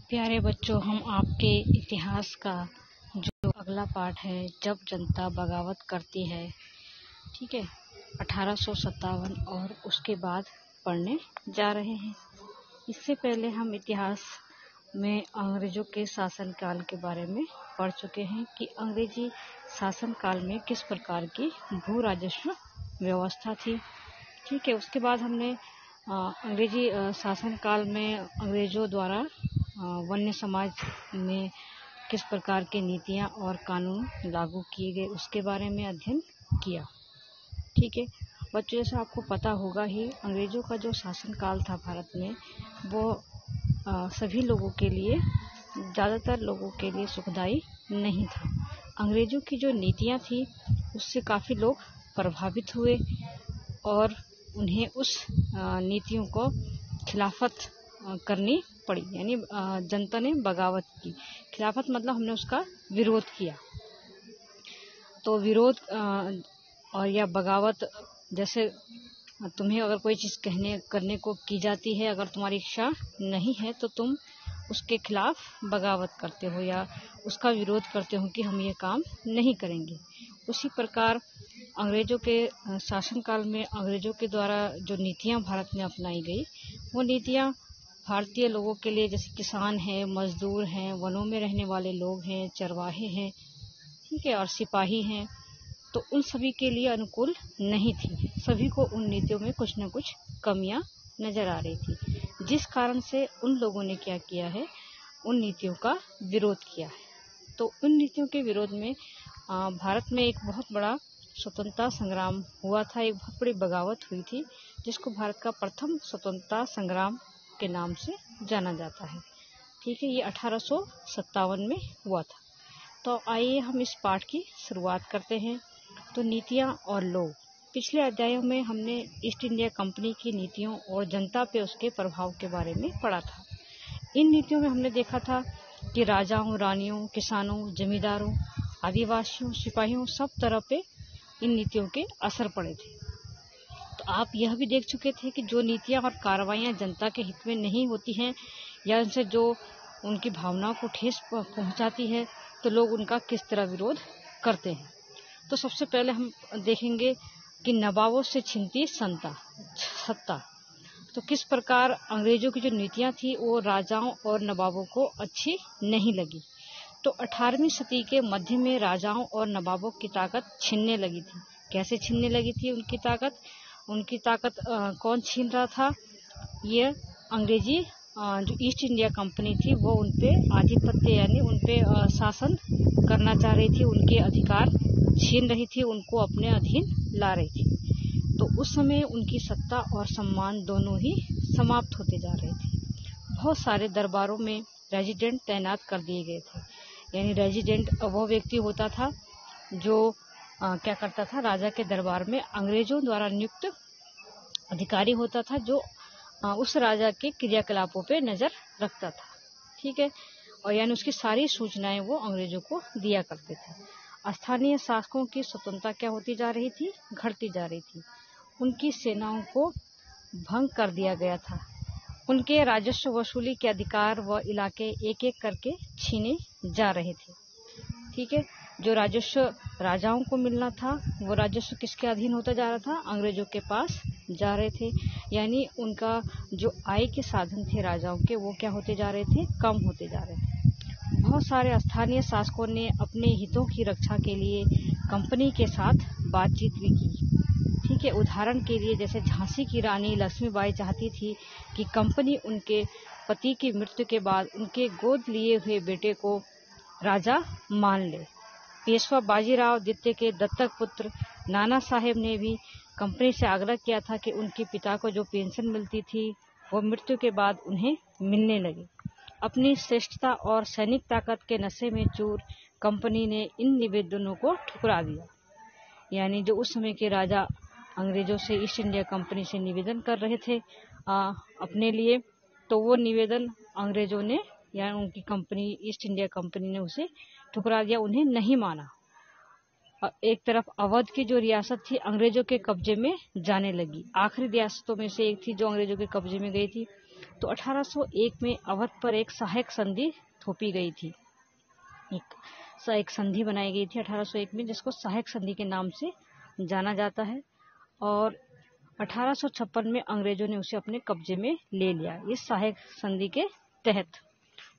प्यारे बच्चों, हम आपके इतिहास का जो अगला पाठ है, जब जनता बगावत करती है, ठीक है, 1857 और उसके बाद पढ़ने जा रहे हैं। इससे पहले हम इतिहास में अंग्रेजों के शासनकाल के बारे में पढ़ चुके हैं कि अंग्रेजी शासनकाल में किस प्रकार की भू राजस्व व्यवस्था थी। ठीक है, उसके बाद हमने अंग्रेजी शासनकाल में अंग्रेजों द्वारा वन्य समाज में किस प्रकार की नीतियां और कानून लागू किए गए उसके बारे में अध्ययन किया। ठीक है बच्चों, जैसा आपको पता होगा ही, अंग्रेजों का जो शासनकाल था भारत में, वो सभी लोगों के लिए, ज़्यादातर लोगों के लिए सुखदायी नहीं था। अंग्रेजों की जो नीतियां थी उससे काफ़ी लोग प्रभावित हुए और उन्हें उस नीतियों को खिलाफत करनी पड़ी। यानी जनता ने बगावत की। खिलाफत मतलब हमने उसका विरोध किया। तो विरोध और या बगावत, जैसे तुम्हें अगर कोई चीज़ करने को की जाती है, अगर तुम्हारी इच्छा नहीं है तो तुम उसके खिलाफ बगावत करते हो या उसका विरोध करते हो कि हम ये काम नहीं करेंगे। उसी प्रकार अंग्रेजों के शासनकाल में अंग्रेजों के द्वारा जो नीतियां भारत में अपनाई गई, वो नीतियां भारतीय लोगों के लिए, जैसे किसान हैं, मजदूर हैं, वनों में रहने वाले लोग हैं, चरवाहे हैं, ठीक है, और सिपाही हैं, तो उन सभी के लिए अनुकूल नहीं थी। सभी को उन नीतियों में कुछ न कुछ कमियां नजर आ रही थी, जिस कारण से उन लोगों ने क्या किया है, उन नीतियों का विरोध किया है। तो उन नीतियों के विरोध में भारत में एक बहुत बड़ा स्वतंत्रता संग्राम हुआ था। एक बहुत बड़ी बगावत हुई थी, जिसको भारत का प्रथम स्वतंत्रता संग्राम के नाम से जाना जाता है। ठीक है, ये 1857 में हुआ था। तो आइए हम इस पाठ की शुरुआत करते हैं। तो नीतियां और लोग। पिछले अध्यायों में हमने ईस्ट इंडिया कंपनी की नीतियों और जनता पे उसके प्रभाव के बारे में पढ़ा था। इन नीतियों में हमने देखा था कि राजाओं, रानियों, किसानों, जमींदारों, आदिवासियों, सिपाहियों, सब तरह पे इन नीतियों के असर पड़े थे। तो आप यह भी देख चुके थे कि जो नीतियां और कार्रवाइयां जनता के हित में नहीं होती हैं या उनसे जो उनकी भावनाओं को ठेस पहुंचाती है, तो लोग उनका किस तरह विरोध करते हैं। तो सबसे पहले हम देखेंगे कि नवाबों से छिनती सत्ता। तो किस प्रकार अंग्रेजों की जो नीतियां थी वो राजाओं और नवाबों को अच्छी नहीं लगी। तो 18वीं सदी के मध्य में राजाओं और नवाबों की ताकत छीनने लगी थी। कैसे छीनने लगी थी उनकी ताकत? उनकी ताकत कौन छीन रहा था? ये अंग्रेजी जो ईस्ट इंडिया कंपनी थी, वो उनपे आधिपत्य यानी उनपे शासन करना चाह रही थी, उनके अधिकार छीन रही थी, उनको अपने अधीन ला रही थी। तो उस समय उनकी सत्ता और सम्मान दोनों ही समाप्त होते जा रहे थे। बहुत सारे दरबारों में रेजिडेंट तैनात कर दिए गए थे। यानी रेजिडेंट वो व्यक्ति होता था जो क्या करता था, राजा के दरबार में अंग्रेजों द्वारा नियुक्त अधिकारी होता था, जो उस राजा के क्रियाकलापों पे नजर रखता था। ठीक है, और यानी उसकी सारी सूचनाएं वो अंग्रेजों को दिया करते थे। स्थानीय शासकों की स्वतंत्रता क्या होती जा रही थी? घटती जा रही थी। उनकी सेनाओं को भंग कर दिया गया था। उनके राजस्व वसूली के अधिकार व इलाके एक एक करके छीने जा रहे थे। ठीक है, जो राजस्व राजाओं को मिलना था, वो राजस्व किसके अधीन होता जा रहा था? अंग्रेजों के पास जा रहे थे। यानी उनका जो आय के साधन थे राजाओं के, वो क्या होते जा रहे थे? कम होते जा रहे थे। बहुत सारे स्थानीय शासकों ने अपने हितों की रक्षा के लिए कंपनी के साथ बातचीत भी की। ठीक है, उदाहरण के लिए जैसे झांसी की रानी लक्ष्मीबाई चाहती थी कि कंपनी उनके पति की मृत्यु के बाद उनके गोद लिए हुए बेटे को राजा मान ले। पेशवा बाजीराव द्वितीय के दत्तक पुत्र नाना साहेब ने भी कंपनी से आग्रह किया था कि उनके पिता को जो पेंशन मिलती थी वो मृत्यु के बाद उन्हें मिलने लगे। अपनी श्रेष्ठता और सैनिक ताकत के नशे में चूर कंपनी ने इन निवेदनों को ठुकरा दिया। यानी जो उस समय के राजा अंग्रेजों से, ईस्ट इंडिया कंपनी से निवेदन कर रहे थे अपने लिए, तो वो निवेदन अंग्रेजों ने या उनकी कंपनी, ईस्ट इंडिया कंपनी ने उसे ठुकरा दिया, उन्हें नहीं माना। एक तरफ अवध की जो रियासत थी अंग्रेजों के कब्जे में जाने लगी। आखिरी रियासतों में से एक थी जो अंग्रेजों के कब्जे में गई थी। तो 1801 में अवध पर एक सहायक संधि थोपी गई थी। एक संधि बनाई गई थी 1801 में, जिसको सहायक संधि के नाम से जाना जाता है। और 1856 में अंग्रेजों ने उसे अपने कब्जे में ले लिया इस सहायक संधि के तहत।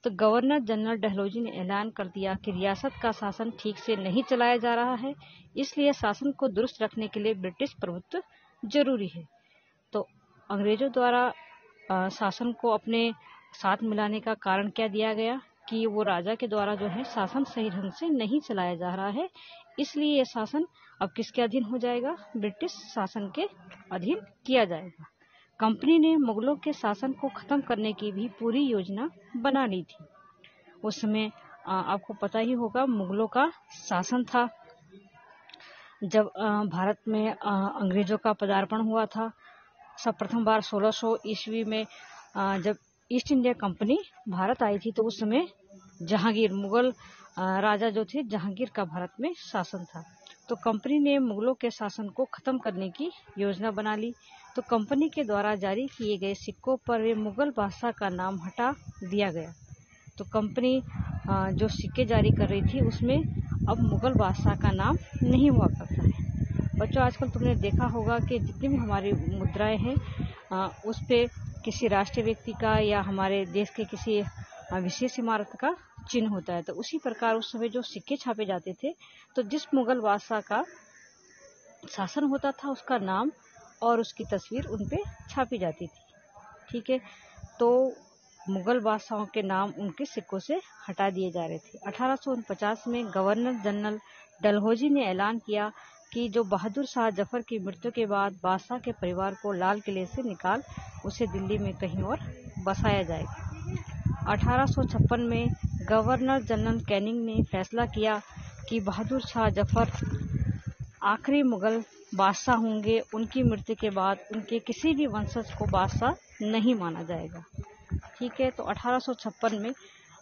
तो गवर्नर जनरल डलहौजी ने ऐलान कर दिया कि रियासत का शासन ठीक से नहीं चलाया जा रहा है, इसलिए शासन को दुरुस्त रखने के लिए ब्रिटिश प्रभुत्व जरूरी है। तो अंग्रेजों द्वारा शासन को अपने साथ मिलाने का कारण क्या दिया गया कि वो राजा के द्वारा जो है शासन सही ढंग से नहीं चलाया जा रहा है, इसलिए ये शासन अब किसके अधीन हो जाएगा? ब्रिटिश शासन के अधीन किया जाएगा। कंपनी ने मुगलों के शासन को खत्म करने की भी पूरी योजना बना ली थी। उस समय आपको पता ही होगा मुगलों का शासन था। जब भारत में अंग्रेजों का पदार्पण हुआ था, सब प्रथम बार 1600 ईस्वी में जब ईस्ट इंडिया कंपनी भारत आई थी, तो उस समय जहांगीर मुगल राजा जो थे जहांगीर का भारत में शासन था। तो कंपनी ने मुगलों के शासन को खत्म करने की योजना बना ली। तो कंपनी के द्वारा जारी किए गए सिक्कों पर वे मुगल बादशाह का नाम हटा दिया गया। तो कंपनी जो सिक्के जारी कर रही थी उसमें अब मुगल बादशाह का नाम नहीं हुआ करता है। बच्चों, आजकल तुमने देखा होगा कि जितनी भी हमारी मुद्राएं हैं उस पे किसी राष्ट्रीय व्यक्ति का या हमारे देश के किसी विशेष इमारत का चिन्ह होता है। तो उसी प्रकार उस समय जो सिक्के छापे जाते थे, तो जिस मुगल बादशाह का शासन होता था उसका नाम और उसकी तस्वीर उन पे छापी जाती थी। ठीक है, तो मुगल बादशाहों के नाम उनके सिक्कों से हटा दिए जा रहे थे। 1849 में गवर्नर जनरल डलहौजी ने ऐलान किया कि जो बहादुर शाह जफर की मृत्यु के बाद बादशाह के परिवार को लाल किले से निकाल उसे दिल्ली में कहीं और बसाया जाएगा। 1856 में गवर्नर जनरल कैनिंग ने फैसला किया कि बहादुर शाह जफर आखिरी मुगल बादशाह होंगे। उनकी मृत्यु के बाद उनके किसी भी वंशज को बादशाह नहीं माना जाएगा। ठीक है, तो 1856 में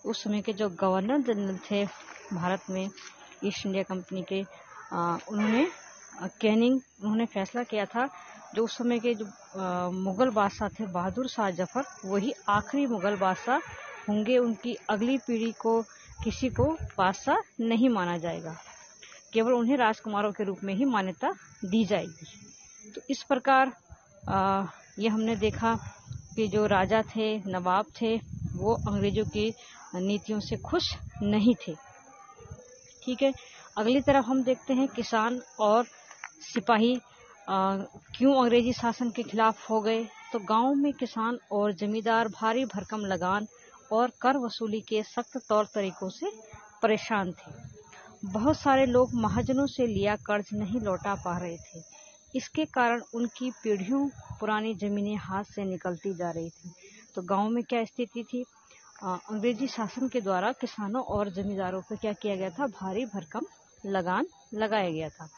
उस समय के जो गवर्नर जनरल थे भारत में ईस्ट इंडिया कंपनी के, उन्होंने फैसला किया था जो उस समय के जो मुगल बादशाह थे बहादुर शाह जफर, वही आखिरी मुगल बादशाह होंगे। उनकी अगली पीढ़ी को किसी को बादशाह नहीं माना जाएगा, केवल उन्हें राजकुमारों के रूप में ही मान्यता दी जाएगी। तो इस प्रकार ये हमने देखा कि जो राजा थे, नवाब थे, वो अंग्रेजों की नीतियों से खुश नहीं थे। ठीक है, अगली तरफ हम देखते हैं किसान और सिपाही क्यों अंग्रेजी शासन के खिलाफ हो गए। तो गांव में किसान और जमींदार भारी भरकम लगान और कर वसूली के सख्त तौर तरीकों से परेशान थे। बहुत सारे लोग महाजनों से लिया कर्ज नहीं लौटा पा रहे थे। इसके कारण उनकी पीढ़ियों पुरानी जमीनें हाथ से निकलती जा रही थी। तो गांव में क्या स्थिति थी? अंग्रेजी शासन के द्वारा किसानों और जमींदारों पर क्या किया गया था? भारी भरकम लगान लगाया गया था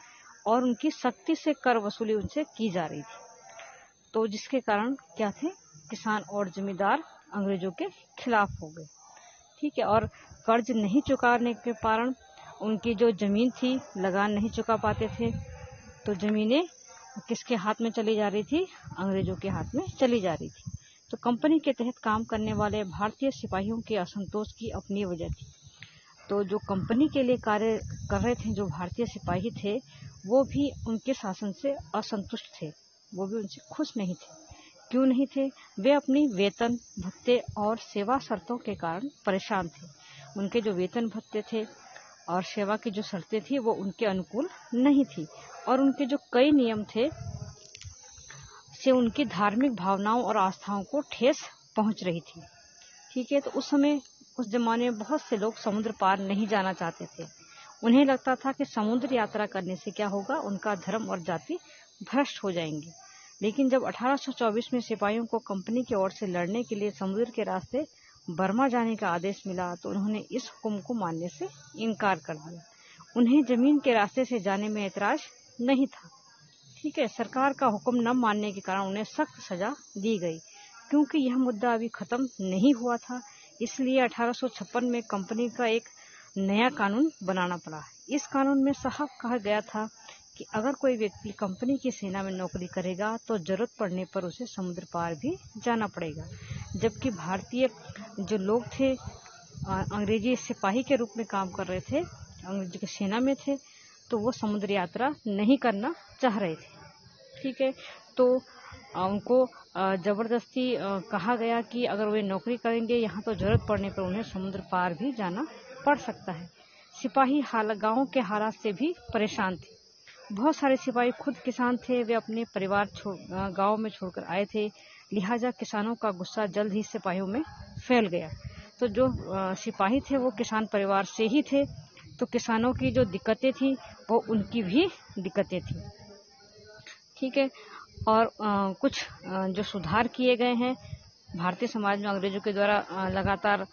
और उनकी सख्ती से कर वसूली उनसे की जा रही थी। तो जिसके कारण क्या थे? किसान और जमींदार अंग्रेजों के खिलाफ हो गए। ठीक है, और कर्ज नहीं चुकाने के कारण उनकी जो जमीन थी लगान नहीं चुका पाते थे, तो जमीनें किसके हाथ में चली जा रही थी? अंग्रेजों के हाथ में चली जा रही थी। तो कंपनी के तहत काम करने वाले भारतीय सिपाहियों के असंतोष की अपनी वजह थी। तो जो कंपनी के लिए कार्य कर रहे थे जो भारतीय सिपाही थे, वो भी उनके शासन से असंतुष्ट थे, वो भी उनसे खुश नहीं थे। क्यों नहीं थे? वे अपनी वेतन भत्ते और सेवा शर्तों के कारण परेशान थे। उनके जो वेतन भत्ते थे और सेवा की जो शर्तें थी वो उनके अनुकूल नहीं थी और उनके जो कई नियम थे से उनकी धार्मिक भावनाओं और आस्थाओं को ठेस पहुंच रही थी। ठीक है, तो उस समय उस जमाने में बहुत से लोग समुद्र पार नहीं जाना चाहते थे। उन्हें लगता था कि समुद्र यात्रा करने से क्या होगा? उनका धर्म और जाति भ्रष्ट हो जाएंगे। लेकिन जब 1824 में सिपाहियों को कंपनी की ओर से लड़ने के लिए समुद्र के रास्ते बर्मा जाने का आदेश मिला, तो उन्होंने इस हुक्म को मानने से इनकार कर दिया। उन्हें जमीन के रास्ते से जाने में ऐतराज नहीं था। ठीक है, सरकार का हुक्म न मानने के कारण उन्हें सख्त सजा दी गई। क्योंकि यह मुद्दा अभी खत्म नहीं हुआ था, इसलिए 1856 में कंपनी का एक नया कानून बनाना पड़ा। इस कानून में साफ कहा गया था कि अगर कोई व्यक्ति कंपनी की सेना में नौकरी करेगा तो जरूरत पड़ने पर उसे समुद्र पार भी जाना पड़ेगा। जबकि भारतीय जो लोग थे अंग्रेजी सिपाही के रूप में काम कर रहे थे, अंग्रेजी की सेना में थे, तो वो समुद्र यात्रा नहीं करना चाह रहे थे। ठीक है, तो उनको ज़बरदस्ती कहा गया कि अगर वे नौकरी करेंगे यहाँ तो ज़रूरत पड़ने पर उन्हें समुद्र पार भी जाना पड़ सकता है। सिपाही गाँव के हालात से भी परेशान थे। बहुत सारे सिपाही खुद किसान थे, वे अपने परिवार गाँव में छोड़कर आए थे, लिहाजा किसानों का गुस्सा जल्द ही सिपाहियों में फैल गया। तो जो सिपाही थे वो किसान परिवार से ही थे, तो किसानों की जो दिक्कतें थी वो उनकी भी दिक्कतें थी। ठीक है, और कुछ जो सुधार किए गए हैं भारतीय समाज में अंग्रेजों के द्वारा, लगातार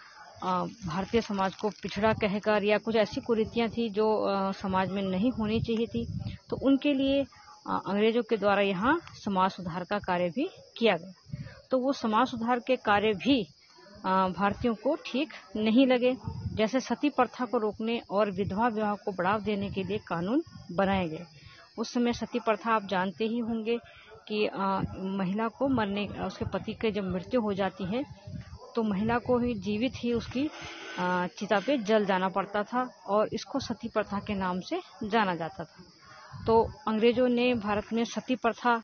भारतीय समाज को पिछड़ा कहकर, या कुछ ऐसी कुरीतियां थी जो समाज में नहीं होनी चाहिए थी, तो उनके लिए अंग्रेजों के द्वारा यहाँ समाज सुधार का कार्य भी किया गया। तो वो समाज सुधार के कार्य भी भारतीयों को ठीक नहीं लगे। जैसे सती प्रथा को रोकने और विधवा विवाह को बढ़ावा देने के लिए कानून बनाए गए। उस समय सती प्रथा आप जानते ही होंगे कि महिला को उसके पति के जब मृत्यु हो जाती है तो महिला को ही जीवित ही उसकी चिता पे जल जाना पड़ता था, और इसको सती प्रथा के नाम से जाना जाता था। तो अंग्रेजों ने भारत में सती प्रथा